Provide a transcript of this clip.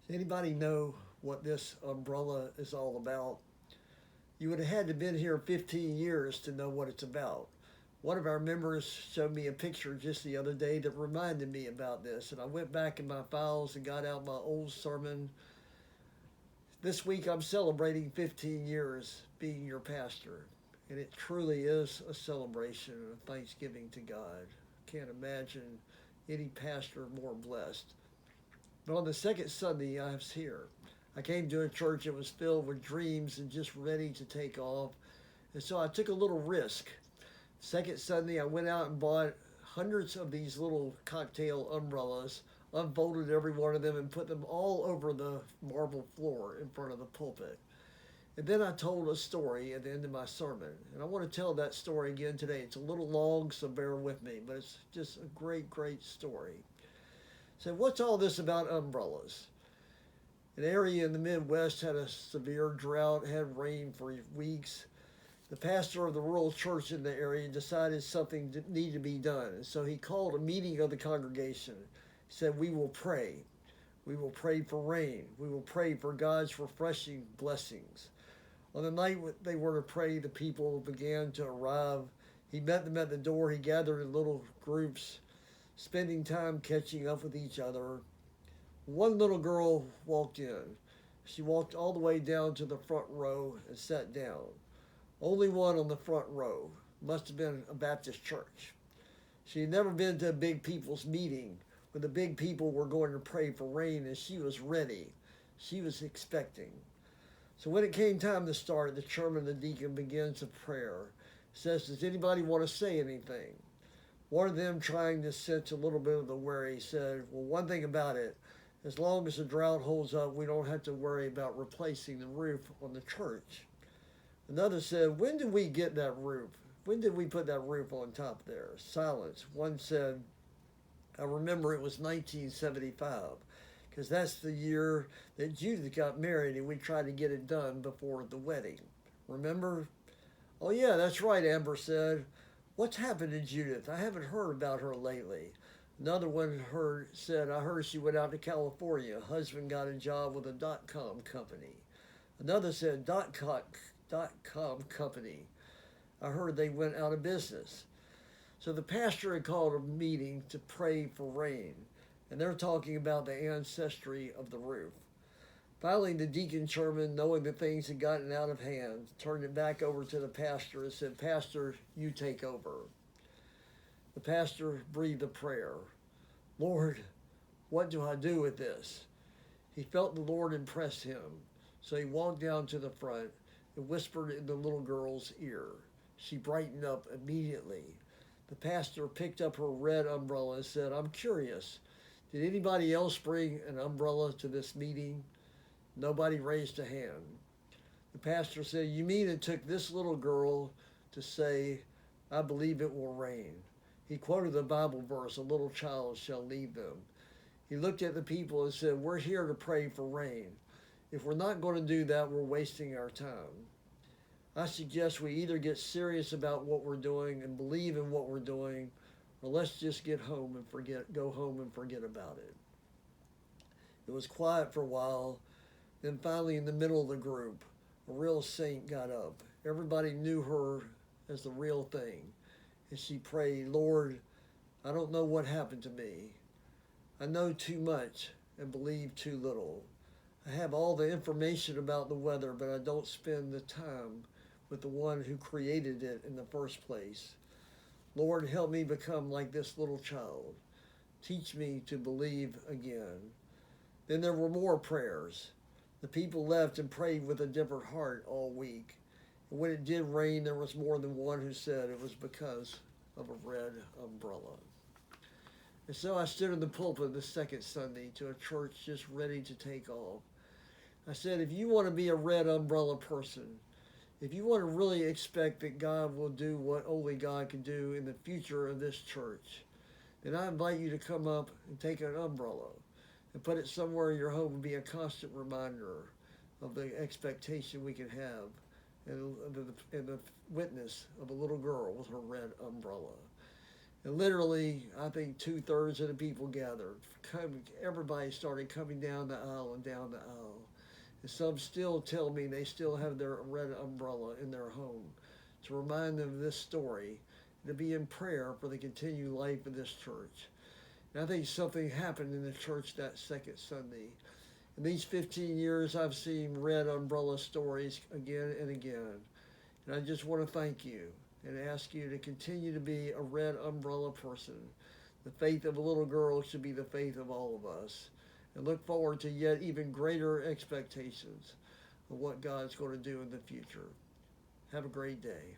Does anybody know what this umbrella is all about? You would have had to been here 15 years to know what it's about. One of our members showed me a picture just the other day that reminded me about this, and I went back in my files and got out my old sermon. This week I'm celebrating 15 years being your pastor, and it truly is a celebration of thanksgiving to God. Can't imagine any pastor more blessed. But on the second Sunday I was here, I came to a church that was filled with dreams and just ready to take off. And so I took a little risk. Second Sunday, I went out and bought hundreds of these little cocktail umbrellas, unfolded every one of them, and put them all over the marble floor in front of the pulpit. And then I told a story at the end of my sermon. And I want to tell that story again today. It's a little long, so bear with me, but it's just a great, great story. So, what's all this about umbrellas? An area in the Midwest had a severe drought, had rain for weeks. The pastor of the rural church in the area decided something needed to be done. And so he called a meeting of the congregation. He said, "We will pray. We will pray for rain. We will pray for God's refreshing blessings." On the night they were to pray, the people began to arrive. He met them at the door. He gathered in little groups, spending time catching up with each other. One little girl walked in. She walked all the way down to the front row and sat down. Only one on the front row. Must have been a Baptist church. She had never been to a big people's meeting when the big people were going to pray for rain, and she was ready. She was expecting. So when it came time to start, the chairman, the deacon, begins a prayer. Says, "Does anybody want to say anything?" One of them, trying to sense a little bit of the worry, said, "Well, one thing about it, as long as the drought holds up, we don't have to worry about replacing the roof on the church." Another said, "When did we get that roof? When did we put that roof on top there?" Silence. One said, "I remember it was 1975, because that's the year that Judith got married and we tried to get it done before the wedding. Remember?" "Oh, yeah, that's right," Amber said. "What's happened to Judith? I haven't heard about her lately." Another one said, "I heard she went out to California. Husband got a job with a dot-com company." Another said, dot-com company. I heard they went out of business." So the pastor had called a meeting to pray for rain, and they're talking about the ancestry of the roof. Finally, the deacon chairman, knowing that things had gotten out of hand, turned it back over to the pastor and said, "Pastor, you take over." The pastor breathed a prayer. "Lord, what do I do with this?" He felt the Lord impress him, so he walked down to the front and whispered in the little girl's ear. She brightened up immediately. The pastor picked up her red umbrella and said, "I'm curious. Did anybody else bring an umbrella to this meeting?" Nobody raised a hand. The pastor said, "You mean it took this little girl to say, 'I believe it will rain'?" He quoted the Bible verse, "A little child shall lead them." He looked at the people and said, "We're here to pray for rain. If we're not going to do that, we're wasting our time." I suggest we either get serious about what we're doing and believe in what we're doing, or let's just go home and forget about it. It was quiet for a while. Then finally, in the middle of the group, a real saint got up. Everybody knew her as the real thing. And she prayed, "Lord, I don't know what happened to me. I know too much and believe too little. I have all the information about the weather, but I don't spend the time with the one who created it in the first place. Lord, help me become like this little child. Teach me to believe again." Then there were more prayers. The people left and prayed with a different heart all week. And when it did rain, there was more than one who said it was because of a red umbrella. And so I stood in the pulpit the second Sunday to a church just ready to take off. I said, if you want to be a red umbrella person, if you want to really expect that God will do what only God can do in the future of this church, then I invite you to come up and take an umbrella and put it somewhere in your home and be a constant reminder of the expectation we can have and the witness of a little girl with her red umbrella. And literally, I think 2/3 of the people gathered. Everybody started coming down the aisle and down the aisle. And some still tell me they still have their red umbrella in their home to remind them of this story, to be in prayer for the continued life of this church. And I think something happened in the church that second Sunday. In these 15 years, I've seen red umbrella stories again and again. And I just want to thank you and ask you to continue to be a red umbrella person. The faith of a little girl should be the faith of all of us. And look forward to yet even greater expectations of what God's going to do in the future. Have a great day.